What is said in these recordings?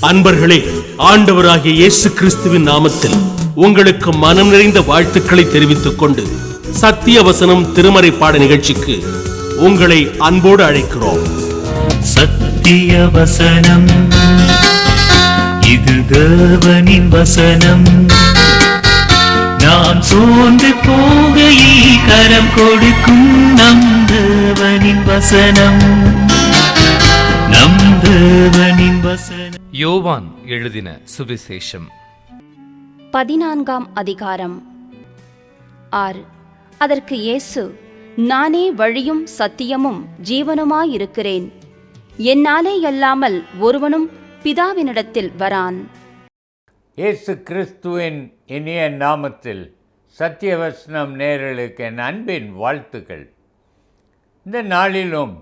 அன்பர்களே, ஆண்டவராகிய இயேசு கிறிஸ்துவின் நாமத்தில் உங்களுக்கு மனம் நிறைந்த வாழ்த்துக்களை தெரிவித்துக் கொண்டு சத்திய வசனம் திருமறை பாட நிகழ்ச்சிக்கு உங்களை அன்போடு அழைக்கிறோம். சத்திய வசனம், இது தேவனின் வசனம். நாம் சோர்ந்து போகையில் கரம் கொடுக்கும் நம் தேவனின் வசனம், நம் தேவனின் வசனம். யோவான் எழுதின சுவிசேஷம் 14ஆம் அதிகாரம். 6. அதற்கு இயேசு, நானே வழியும் சத்தியமும் ஜீவனுமாயிருக்கிறேன். என்னாலே அல்லாமல் ஒருவனும் பிதாவினிடத்தில் வரான். இயேசு கிறிஸ்துவின் இனிய நாமத்தில் சத்தியவசனம் நேயர்களுக்கு என் அன்பின் வாழ்த்துக்கள். இந்த நாளிலும்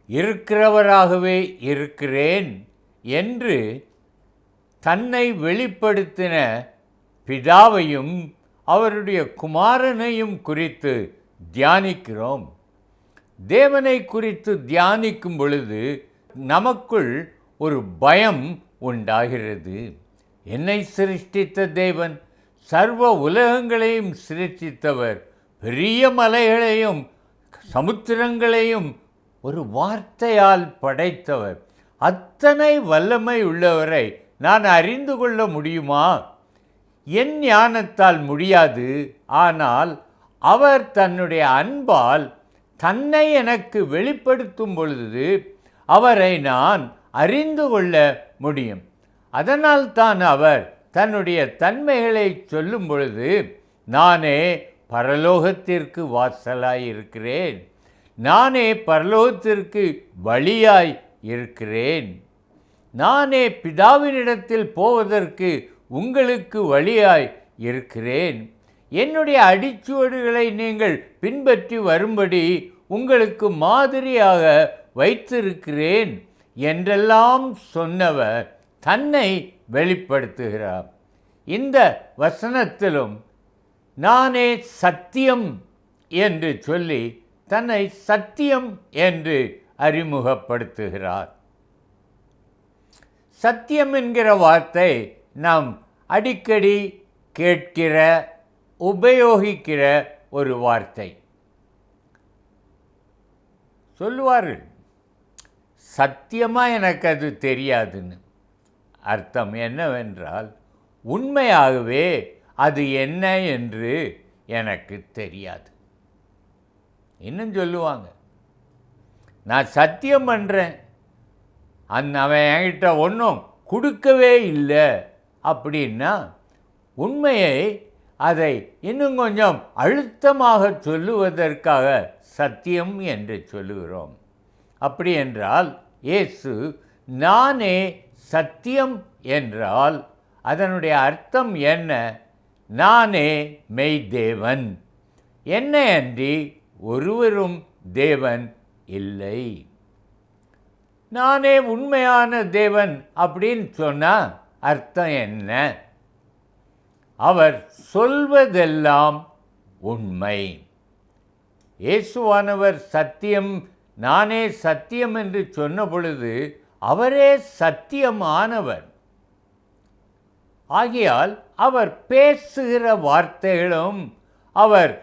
இருக்கிறவராகவே இருக்கிறேன் என்று தன்னை வெளிப்படுத்தின பிதாவையும் அவருடைய குமாரனையும் குறித்து தியானிக்கிறோம். தேவனை குறித்து தியானிக்கும் பொழுது நமக்குள் ஒரு பயம் உண்டாகிறது. என்னை சிருஷ்டித்த தேவன், சர்வ உலகங்களையும் சிருஷ்டித்தவர், பெரிய மலைகளையும் சமுத்திரங்களையும் ஒரு வார்த்தையால் படைத்தவர், அத்தனை வல்லமை உள்ளவரை நான் அறிந்து கொள்ள முடியுமா? என் ஞானத்தால் முடியாது. ஆனால் அவர் தன்னுடைய அன்பால் தன்னை எனக்கு வெளிப்படுத்தும் பொழுது அவரை நான் அறிந்து கொள்ள முடியும். அதனால் தான் அவர் தன்னுடைய தன்மைகளை சொல்லும் பொழுது, நானே பரலோகத்திற்கு வாசலாய் இருக்கிறேன், நானே பரலோகத்திற்கு வழியாய் இருக்கிறேன், நானே பிதாவினிடத்தில் போவதற்கு உங்களுக்கு வழியாய் இருக்கிறேன், என்னுடைய அடிச்சுவடுகளை நீங்கள் பின்பற்றி வரும்படி உங்களுக்கு மாதிரியாக வைத்திருக்கிறேன் என்றெல்லாம் சொன்னவர் தன்னை வெளிப்படுத்துகிறார். இந்த வசனத்திலும் நானே சத்தியம் என்று சொல்லி தன்னை சத்தியம் என்று அறிமுகப்படுத்துகிறார். சத்தியம் என்கிற வார்த்தை நாம் அடிக்கடி கேட்கிற, உபயோகிக்கிற ஒரு வார்த்தை. சொல்லுவார்கள், சத்தியமாக எனக்கு அது தெரியாதுன்னு. அர்த்தம் என்னவென்றால், உண்மையாகவே அது என்ன என்று எனக்கு தெரியாது. இன்னும் சொல்லுவாங்க, நான் சத்தியம் பண்ணுறேன், அவன் என்கிட்ட ஒன்றும் கொடுக்கவே இல்லை அப்படின்னா, உண்மையை அதை இன்னும் கொஞ்சம் அழுத்தமாக சொல்லுவதற்காக சத்தியம் என்று சொல்லுகிறோம். அப்படி என்றால் இயேசு நானே சத்தியம் என்றால் அதனுடைய அர்த்தம் என்ன? நானே மெய்தேவன், என்னை அன்றி ஒருவரும் தேவன் இல்லை. நானே உண்மையான தேவன் அப்படின்னு சொன்னால் அர்த்தம் என்ன? அவர் சொல்வதெல்லாம் உண்மை. இயேசுவானவர் சத்தியம், நானே சத்தியம் என்று சொன்ன பொழுது அவரே சத்தியமானவர். ஆகையால் அவர் பேசுகிற வார்த்தைகளும் அவர்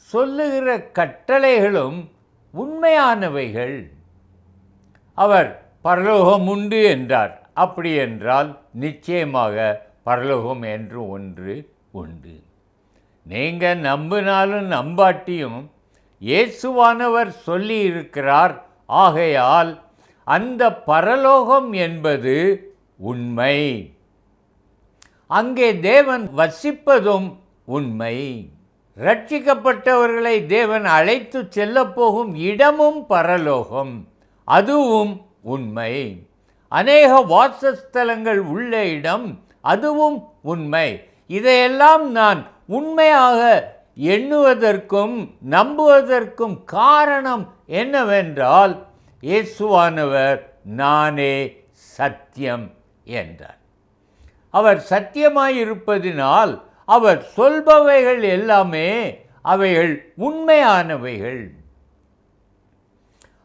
சொல்லுகிற கட்டளைகளும் உண்மையானவைகள். அவர் பரலோகம் உண்டு என்றார். அப்படி என்றால் நிச்சயமாக பரலோகம் என்று ஒன்று உண்டு. நீங்கள் நம்பினாலும் நம்பாட்டியும் இயேசுவானவர் சொல்லி இருக்கிறார். ஆகையால் அந்த பரலோகம் என்பது உண்மை. அங்கே தேவன் வசிப்பதும் உண்மை. ரட்சிக்கப்பட்டவர்களை தேவன் அழைத்து செல்லப்போகும் இடமும் பரலோகம், அதுவும் உண்மை. அநேக வாசஸ்தலங்கள் உள்ள இடம், அதுவும் உண்மை. இதையெல்லாம் நான் உண்மையாக எண்ணுவதற்கும் நம்புவதற்கும் காரணம் என்னவென்றால், இயேசுவானவர் நானே சத்தியம் என்றார். அவர் சத்தியமாயிருப்பதினால் அவர் சொல்பவைகள் எல்லாமே அவைகள் உண்மையானவைகள்.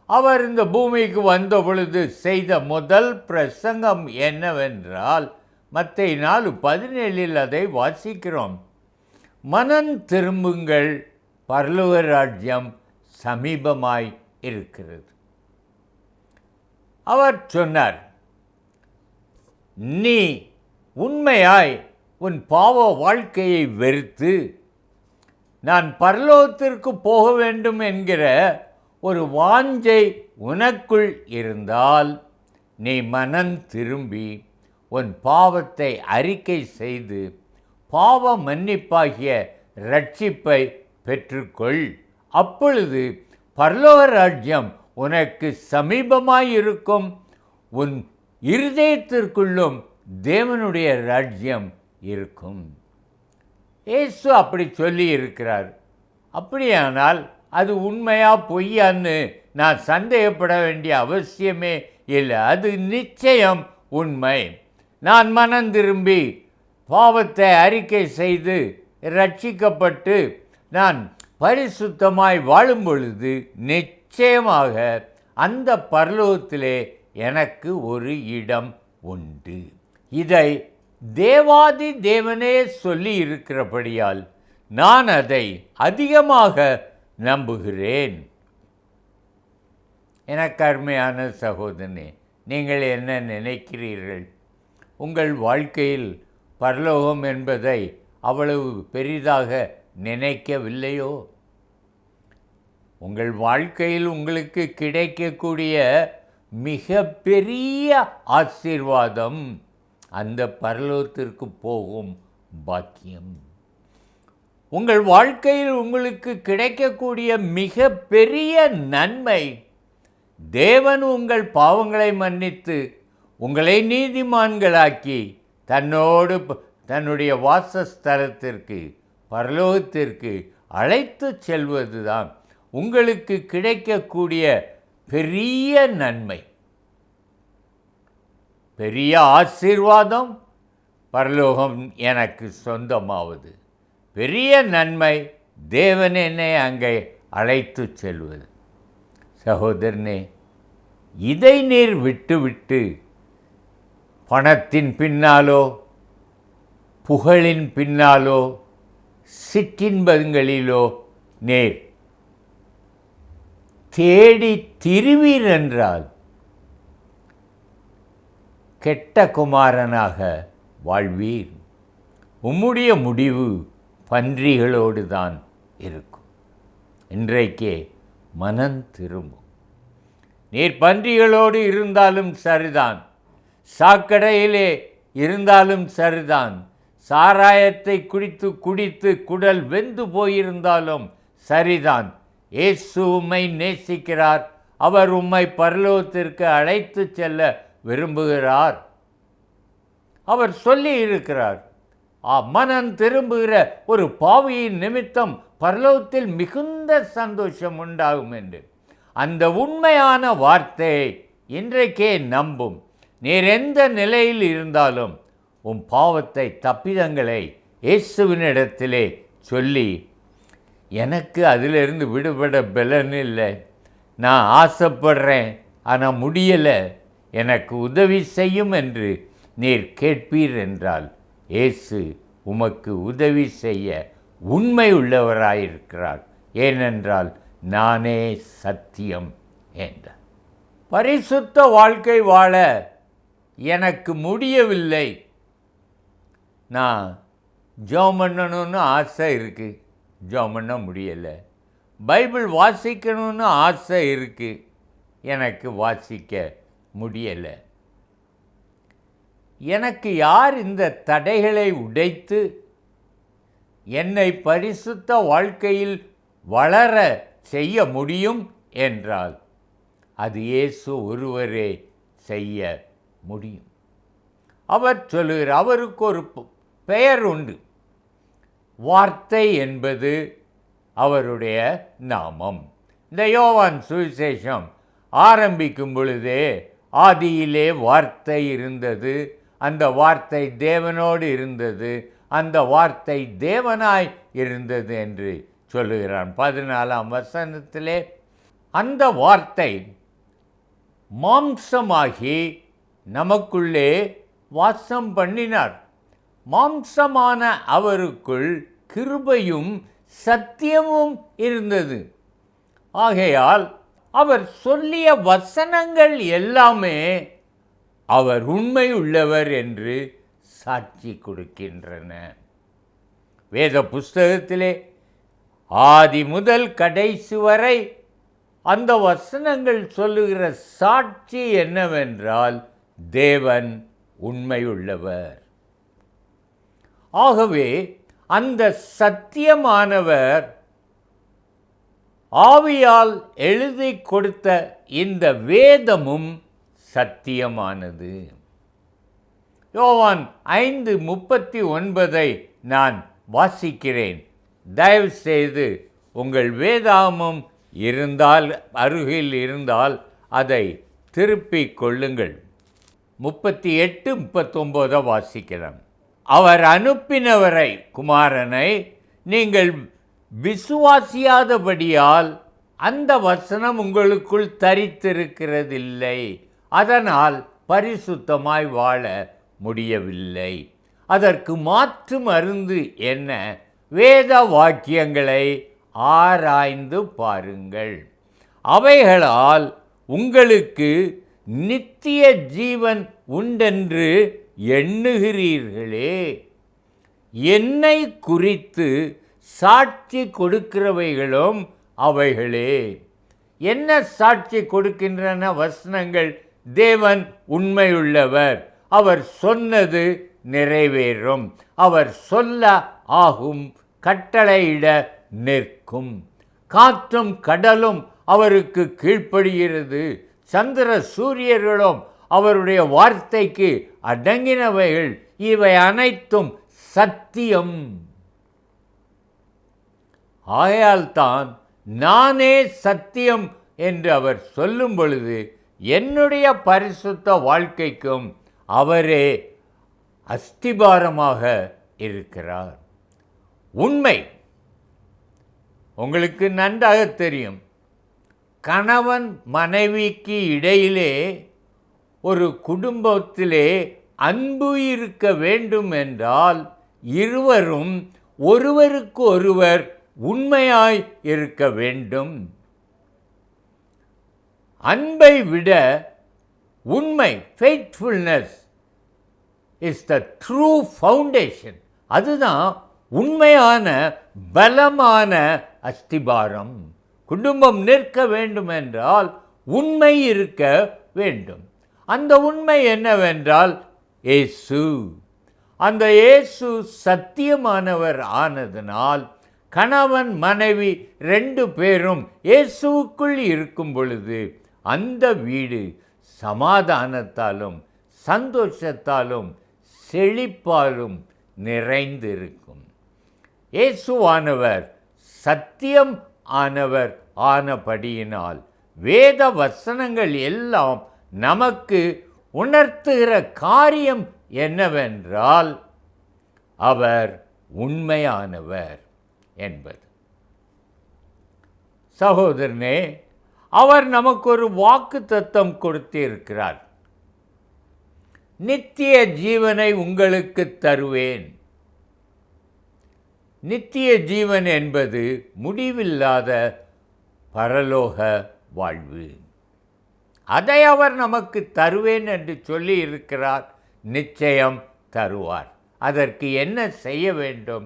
அவர் இந்த பூமிக்கு வந்த பொழுது செய்த முதல் பிரசங்கம் என்னவென்றால் மத்தேயு 4:17 அதை வாசிக்கிறோம். மனம் திரும்புங்கள், பரலோக ராஜ்யம் சமீபமாய் இருக்கிறது. அவர் சொன்னார், நீ உண்மையாய் உன் பாவ வாழ்க்கையை வெறுத்து நான் பரலோகத்திற்கு போக வேண்டும் என்கிற ஒரு வாஞ்சை உனக்குள் இருந்தால் நீ மனம் திரும்பி உன் பாவத்தை அறிக்கை செய்து பாவ மன்னிப்பாகிய இரட்சிப்பை பெற்றுக்கொள். அப்பொழுது பரலோக ராஜ்யம் உனக்கு சமீபமாயிருக்கும். உன் இருதயத்திற்குள்ளும் தேவனுடைய ராஜ்யம் இருக்கும். இயேசு அப்படி சொல்லி இருக்கிறார். அப்படியானால் அது உண்மையா பொய்யான்னு நான் சந்தேகப்பட வேண்டிய அவசியமே இல்லை. அது நிச்சயம் உண்மை. நான் மனம் திரும்பி பாவத்தை அறிக்கை செய்து ரட்சிக்கப்பட்டு நான் பரிசுத்தமாய் வாழும் பொழுது நிச்சயமாக அந்த பரலோகத்திலே எனக்கு ஒரு இடம் உண்டு. இதை தேவாதி தேவனே சொல்லி இருக்கிறபடியால் நான் அதை அதிகமாக நம்புகிறேன். எனக்கு அருமையான சகோதரனே, நீங்கள் என்ன நினைக்கிறீர்கள்? உங்கள் வாழ்க்கையில் பரலோகம் என்பதை அவ்வளவு பெரிதாக நினைக்கவில்லையோ? உங்கள் வாழ்க்கையில் உங்களுக்கு கிடைக்கக்கூடிய மிக பெரிய ஆசீர்வாதம் அந்த பரலோகத்திற்கு போகும் பாக்கியம். உங்கள் வாழ்க்கையில் உங்களுக்கு கிடைக்கக்கூடிய மிக பெரிய நன்மை, தேவன் உங்கள் பாவங்களை மன்னித்து உங்களை நீதிமான்களாக்கி தன்னோடு தன்னுடைய வாசஸ்தலத்திற்கு பரலோகத்திற்கு அழைத்து செல்வதுதான் உங்களுக்கு கிடைக்கக்கூடிய பெரிய நன்மை, பெரிய ஆசீர்வாதம். பரலோகம் எனக்கு சொந்தமாவது பெரிய நன்மை, தேவன் என்னை அங்கே அழைத்து செல்வது. சகோதரனே, இதை நீர் விட்டுவிட்டு பணத்தின் பின்னாலோ புகழின் பின்னாலோ சிற்றின்பங்களிலோ நேர் தேடி திரிவீர் என்றால் கெட்ட குமாரனாக வாழ்வீர். உம்முடைய முடிவு பன்றிகளோடு தான் இருக்கும். இன்றைக்கே மனம் திரும்பும். நீர் பன்றிகளோடு இருந்தாலும் சரிதான், சாக்கடையிலே இருந்தாலும் சரிதான், சாராயத்தை குடித்து குடித்து குடல் வெந்து போயிருந்தாலும் சரிதான், இயேசு உம்மை நேசிக்கிறார். அவர் உம்மை பரலோகத்திற்கு அழைத்து செல்ல விரும்புகிறார். அவர் சொல்லி இருக்கிறார், மனம் திரும்புகிற ஒரு பாவியின் நிமித்தம் பரலோகத்தில் மிகுந்த சந்தோஷம் உண்டாகும் என்று. அந்த உண்மையான வார்த்தையை இன்றைக்கே நம்பும். நீர் எந்த நிலையில் இருந்தாலும் உன் பாவத்தை தப்பிதங்களை இயேசுவினிடத்திலே சொல்லி, எனக்கு அதிலிருந்து விடுபட பலன் இல்லை, நான் ஆசைப்படுறேன் ஆனால் முடியலை, எனக்கு உதவி செய்யும் என்று நீர் கேட்பீர் என்றால் இயேசு உமக்கு உதவி செய்ய உண்மை உள்ளவராயிருக்கிறார். ஏனென்றால் நானே சத்தியம் என்றார். பரிசுத்த வாழ்க்கை வாழ எனக்கு முடியவில்லை, நான் ஜெபம் பண்ணணும்னு ஆசை இருக்குது, ஜெபம் பண்ண முடியலை. பைபிள் வாசிக்கணும்னு ஆசை இருக்குது, எனக்கு வாசிக்க முடியலை. எனக்கு யார் இந்த தடைகளை உடைத்து என்னை பரிசுத்த வாழ்க்கையில் வளர செய்ய முடியும் என்றால் அது இயேசு ஒருவரே செய்ய முடியும். அவர் சொல்லுகிறார், அவருக்கு ஒரு பெயர் உண்டு. வார்த்தை என்பது அவருடைய நாமம். இந்த யோவான் சுவிசேஷம் ஆரம்பிக்கும் பொழுதே ஆதியிலே வார்த்தை இருந்தது, அந்த வார்த்தை தேவனோடு இருந்தது, அந்த வார்த்தை தேவனாய் இருந்தது என்று சொல்லுகிறான் 14ஆம் வசனத்திலே. அந்த வார்த்தை மாம்சமாகி நமக்குள்ளே வாசம் பண்ணினார். மாம்சமான அவருக்குள் கிருபையும் சத்தியமும் இருந்தது. ஆகையால் அவர் சொல்லிய வசனங்கள் எல்லாமே அவர் உண்மை உள்ளவர் என்று சாட்சி கொடுக்கின்றன. வேத புஸ்தகத்திலே ஆதி முதல் கடைசி வரை அந்த வசனங்கள் சொல்லுகிற சாட்சி என்னவென்றால் தேவன் உண்மையுள்ளவர். ஆகவே அந்த சத்தியமானவர் ஆவியால் எழுதி கொடுத்த இந்த வேதமும் சத்தியமானது. யோவான் 5:39 நான் வாசிக்கிறேன். தயவு செய்து உங்கள் வேதாகமம் இருந்தால், அருகில் இருந்தால் அதை திருப்பிக் கொள்ளுங்கள். 38-39 வாசிக்கிறேன். அவர் அனுப்பினவரை, குமாரனை நீங்கள் விசுவாசியாதபடியால் அந்த வசனம் உங்களுக்குள் தரித்திருக்கிறதில்லை. அதனால் பரிசுத்தமாய் வாழ முடியவில்லை. அதற்கு மாற்று மருந்து என்ன? வேத வாக்கியங்களை ஆராய்ந்து பாருங்கள். அவைகளால் உங்களுக்கு நித்திய ஜீவன் உண்டென்று எண்ணுகிறீர்களே. என்னை குறித்து சாட்சி கொடுக்கிறவைகளும் அவைகளே. என்ன சாட்சி கொடுக்கின்றன வசனங்கள்? தேவன் உண்மையுள்ளவர், அவர் சொன்னது நிறைவேறும், அவர் சொல்ல ஆகும், கட்டளையிட நிற்கும். காற்றும் கடலும் அவருக்கு கீழ்ப்படுகிறது, சந்திர சூரியர்களும் அவருடைய வார்த்தைக்கு அடங்கினவைகள். இவை அனைத்தும் சத்தியம். ஆகையால்தான் நானே சத்தியம் என்று அவர் சொல்லும் பொழுது என்னுடைய பரிசுத்த வாழ்க்கைக்கும் அவரே அஸ்திபாரமாக இருக்கிறார். உண்மை உங்களுக்கு நன்றாக தெரியும். கணவன் மனைவிக்கு இடையிலே ஒரு குடும்பத்திலே அன்பு இருக்க வேண்டும் என்றால் இருவரும் ஒருவருக்கு ஒருவர் உண்மையாய் இருக்க வேண்டும். அன்பை விட உண்மை, faithfulness is the true foundation. அதுதான் உண்மையான பலமான அஸ்திபாரம். குடும்பம் நிற்க வேண்டும் என்றால் உண்மை இருக்க வேண்டும். அந்த உண்மை என்னவென்றால் இயேசு. அந்த இயேசு சத்தியமானவர் ஆனதனால் கணவன் மனைவி 2 பேரும் இயேசுவுக்குள் இருக்கும் பொழுது அந்த வீடு சமாதானத்தாலும் சந்தோஷத்தாலும் செழிப்பாலும் நிறைந்திருக்கும். இயேசுவானவர் சத்தியம் ஆனவர் ஆனபடியினால் வேத வசனங்கள் எல்லாம் நமக்கு உணர்த்துகிற காரியம் என்னவென்றால் அவர் உண்மையானவர் என்பது. சகோதரனே, அவர் நமக்கு ஒரு வாக்குத்தத்தம் கொடுத்திருக்கிறார். நித்திய ஜீவனை உங்களுக்கு தருவேன். நித்திய ஜீவன் என்பது முடிவில்லாத பரலோக வாழ்வு. அதை அவர் நமக்கு தருவேன் என்று சொல்லி இருக்கிறார். நிச்சயம் தருவார். அதற்கு என்ன செய்ய வேண்டும்?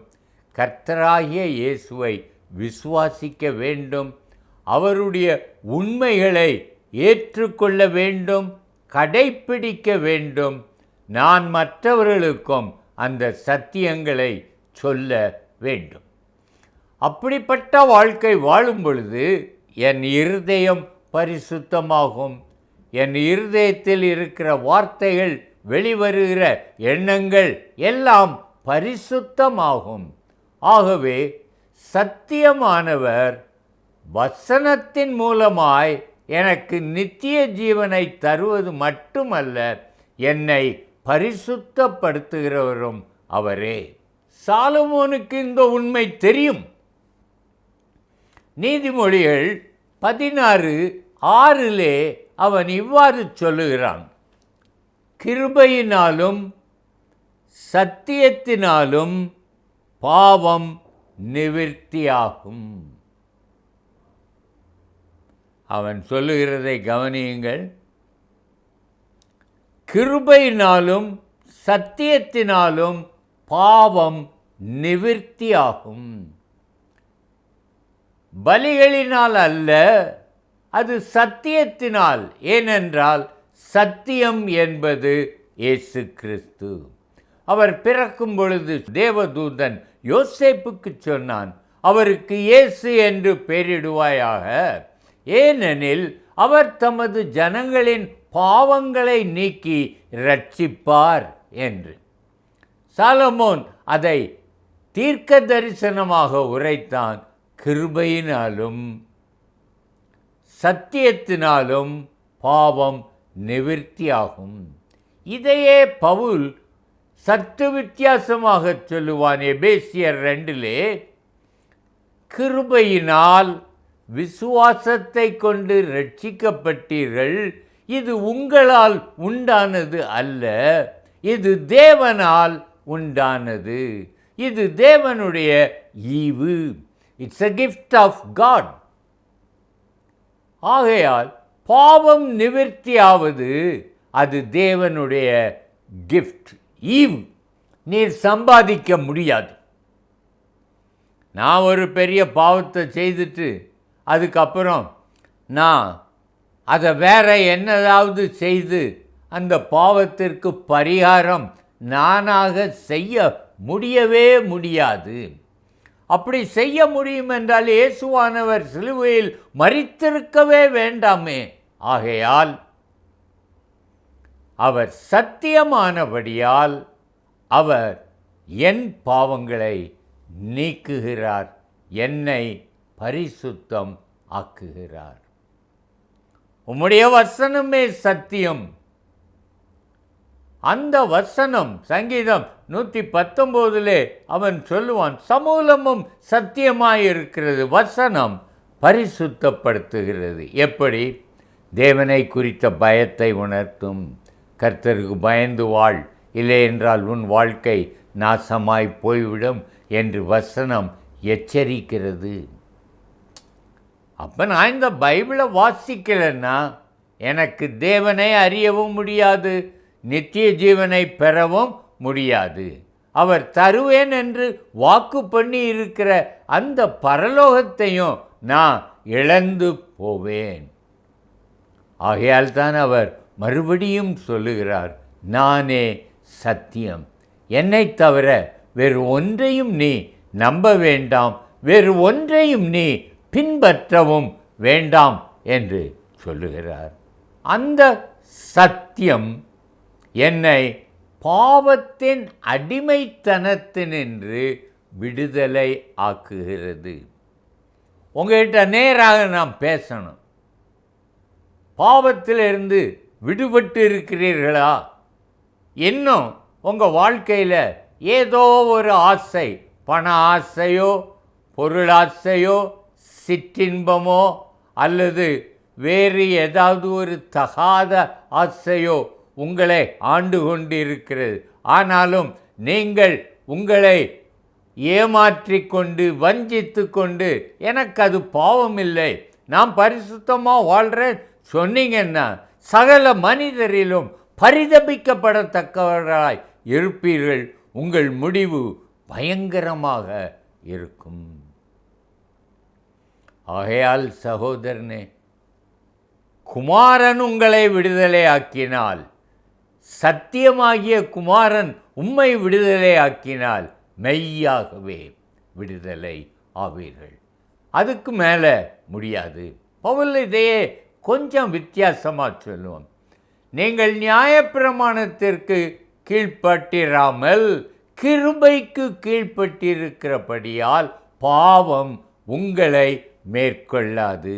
கர்த்தராகிய இயேசுவை விசுவாசிக்க வேண்டும், அவருடைய உண்மைகளை ஏற்றுக்கொள்ள வேண்டும், கடைப்பிடிக்க வேண்டும். நான் மற்றவர்களுக்கும் அந்த சத்தியங்களை சொல்ல வேண்டும். அப்படிப்பட்ட வாழ்க்கை வாழும் பொழுது என் இருதயம் பரிசுத்தமாகும். என் இருதயத்தில் இருக்கிற வார்த்தைகள், வெளிவருகிற எண்ணங்கள் எல்லாம் பரிசுத்தமாகும். ஆகவே சத்தியமானவர் வசனத்தின் மூலமாய் எனக்கு நித்திய ஜீவனை தருவது மட்டுமல்ல, என்னை பரிசுத்தப்படுத்துகிறவரும் அவரே. சாலமோனுக்கு இந்த உண்மை தெரியும். நீதிமொழிகள் 16:6 அவன் இவ்வாறு சொல்லுகிறான், கிருபையினாலும் சத்தியத்தினாலும் பாவம் நிவிர்த்தியாகும். அவன் சொல்லுகிறதை கவனியுங்கள். கிருபையினாலும் சத்தியத்தினாலும் பாவம் நிவிர்த்தியாகும். பலிகளினால் அல்ல, அது சத்தியத்தினால். ஏனென்றால் சத்தியம் என்பது இயேசு கிறிஸ்து. அவர் பிறக்கும் பொழுது தேவதூதன் யோசேப்புக்கு சொன்னான், அவருக்கு இயேசு என்று பெயரிடுவாயாக, ஏனெனில் அவர் தமது ஜனங்களின் பாவங்களை நீக்கி இரட்சிப்பார் என்று. சாலமோன் அதை தீர்க்க தரிசனமாக உரைத்தான். கிருபையினாலும் சத்தியத்தினாலும் பாவம் நிவிர்த்தியாகும். இதையே பவுல் சற்று வித்தியாசமாக சொல்லுவான். எபேசியர் 2 கிருபையினால் விசுவாசத்தை கொண்டு ரட்சிக்கப்பட்டீர்கள், இது உங்களால் உண்டானது அல்ல, இது தேவனால் உண்டானது, இது தேவனுடைய ஈவு. It's a gift of God. ஆகையால் பாவம் நிவிர்த்தியாவது அது தேவனுடைய கிஃப்ட், ஈவு. நீர் சம்பாதிக்க முடியாது. நான் ஒரு பெரிய பாவத்தை செய்துட்டு அதுக்கப்புறம் நான் அதை வேற என்னதாவது செய்து அந்த பாவத்திற்கு பரிகாரம் நானாக செய்ய முடியவே முடியாது. அப்படி செய்ய முடியும் என்றால் இயேசுவானவர் சிலுவையில் மரித்திருக்கவே வேண்டாமே. ஆகையால் அவர் சத்தியமானபடியால் அவர் என் பாவங்களை நீக்குகிறார், என்னை பரிசுத்தம் ஆக்குகிறார். உம்முடைய வசனமே சத்தியம். அந்த வசனம் சங்கீதம் 119 அவன் சொல்லுவான், சமூலமும் சத்தியமாயிருக்கிறது, வசனம் பரிசுத்தப்படுத்துகிறது. எப்படி? தேவனை குறித்த பயத்தை உணர்த்தும். கர்த்தருக்கு பயந்து வாழ், இல்லை என்றால் உன் வாழ்க்கை நாசமாய் போய்விடும் என்று வசனம் எச்சரிக்கிறது. அப்போ நான் இந்த பைபிளை வாசிக்கலைன்னா எனக்கு தேவனை அறியவும் முடியாது, நித்திய ஜீவனை பெறவும் முடியாது. அவர் தருவேன் என்று வாக்கு பண்ணி இருக்கிற அந்த பரலோகத்தையும் நான் இழந்து போவேன். ஆகையால் தான் அவர் மறுபடியும் சொல்லுகிறார், நானே சத்தியம், என்னை தவிர வேறு ஒன்றையும் நீ நம்ப வேண்டாம், வேறு ஒன்றையும் நீ பின்பற்றவும் வேண்டாம் என்று சொல்லுகிறார். அந்த சத்தியம் என்னை பாவத்தின் அடிமைத்தனத்தினின்று விடுதலை ஆக்குகிறது. உங்கள்கிட்ட நேராக நாம் பேசணும். பாவத்திலிருந்து விடுபட்டு இருக்கிறீர்களா? இன்னும் உங்கள் வாழ்க்கையில் ஏதோ ஒரு ஆசை, பண ஆசையோ பொருளாசையோ சிற்றின்பமோ அல்லது வேறு ஏதாவது ஒரு தகாத ஆசையோ உங்களை ஆண்டு கொண்டிருக்கிறது. ஆனாலும் நீங்கள் உங்களை ஏமாற்றிக்கொண்டு வஞ்சித்து கொண்டு எனக்கு அது பாவம் இல்லை, நான் பரிசுத்தமாக வாழ்கிறேன் சொன்னீங்கன்னா சகல மனிதரிலும் பரிதபிக்கப்படத்தக்கவர்களாய் இருப்பீர்கள். உங்கள் முடிவு பயங்கரமாக இருக்கும். ஆகையால் சகோதரனே, குமாரன் உங்களை விடுதலை ஆக்கினால், சத்தியமாகிய குமாரன் உம்மை விடுதலை ஆக்கினால் மெய்யாகவே விடுதலை ஆவீர்கள். அதுக்கு மேலே முடியாது. பவுல் இதையே கொஞ்சம் வித்தியாசமாக சொல்லுவோம். நீங்கள் நியாயப்பிரமாணத்திற்கு கீழ்ப்பட்டிராமல் கிருபைக்கு கீழ்ப்பட்டிருக்கிறபடியால் பாவம் உங்களை மேற்கொள்ளாது.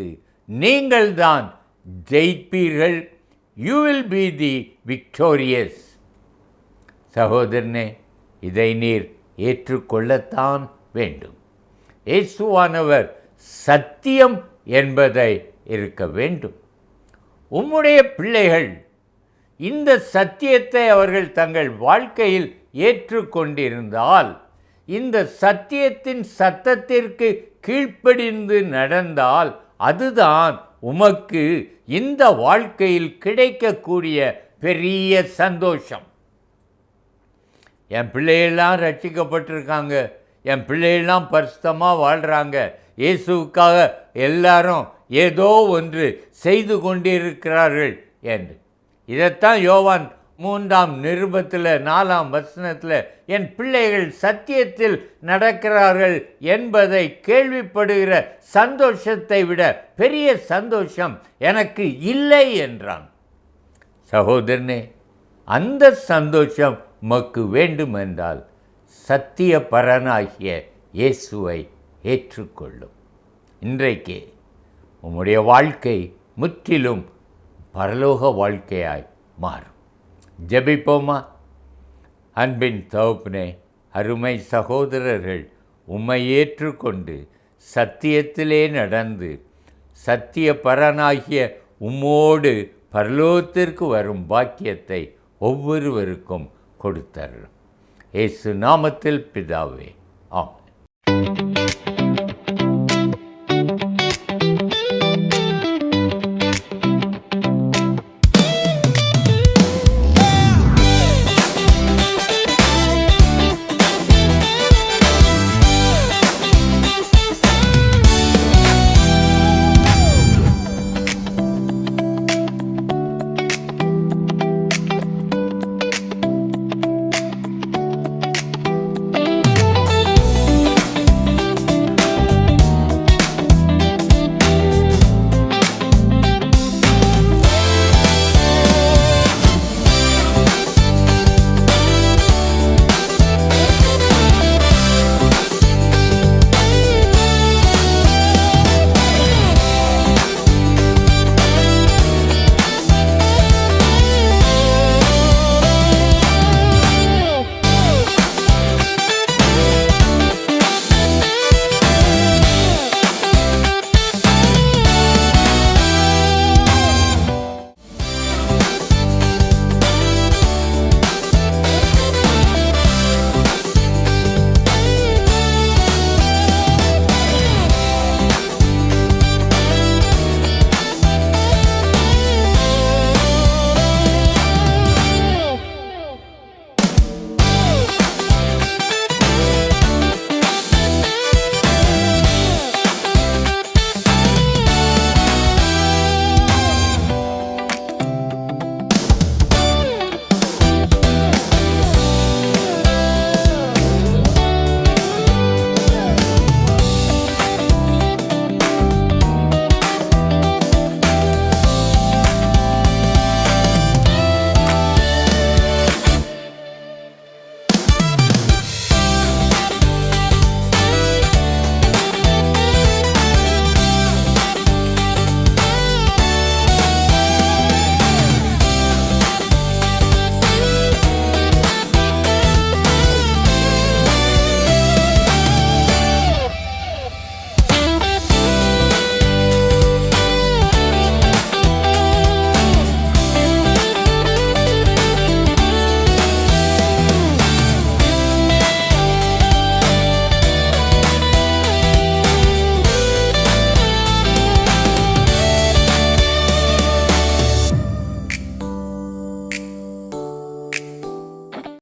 நீங்கள்தான் ஜெயிப்பீர்கள். You will be the victorious. சகோதரனே, இதை நீர் ஏற்றுக்கொள்ளத்தான் வேண்டும். இயேசுவானவர் சத்தியம் என்பதை இருக்க வேண்டும். உம்முடைய பிள்ளைகள் இந்த சத்தியத்தை அவர்கள் தங்கள் வாழ்க்கையில் ஏற்றுக்கொண்டிருந்தால், இந்த சத்தியத்தின் சத்தத்திற்கு கீழ்ப்படிந்து நடந்தால், அதுதான் உமக்கு இந்த வாழ்க்கையில் கிடைக்கக்கூடிய பெரிய சந்தோஷம். என் பிள்ளைகள்லாம் ரட்சிக்கப்பட்டிருக்காங்க, என் பிள்ளைகள்லாம் பரிசுத்தமாக வாழ்கிறாங்க, இயேசுவுக்காக எல்லாரும் ஏதோ ஒன்று செய்து கொண்டிருக்கிறார்கள் என்று. இதைத்தான் யோவான் 3ஆம் நிருபத்தில் 4ஆம் வசனத்தில் என் பிள்ளைகள் சத்தியத்தில் நடக்கிறார்கள் என்பதை கேள்விப்படுகிற சந்தோஷத்தை விட பெரிய சந்தோஷம் எனக்கு இல்லை என்றான். சகோதரனே, அந்த சந்தோஷம் உமக்கு வேண்டுமென்றால் சத்திய பரனாகிய இயேசுவை ஏற்றுக்கொள்ளும். இன்றைக்கே உம்முடைய வாழ்க்கை முற்றிலும் பரலோக வாழ்க்கையாய் மாறும். ஜெபிப்போமா? அன்பின் தகப்பனே, அருமை சகோதரர்கள் உம்மை ஏற்றுக்கொண்டு சத்தியத்திலே நடந்து சத்திய பரனாகிய உம்மோடு பரலோகத்திற்கு வரும் பாக்கியத்தை ஒவ்வொருவருக்கும் கொடுத்தருளும். இயேசு நாமத்தில் பிதாவே, ஆமென்.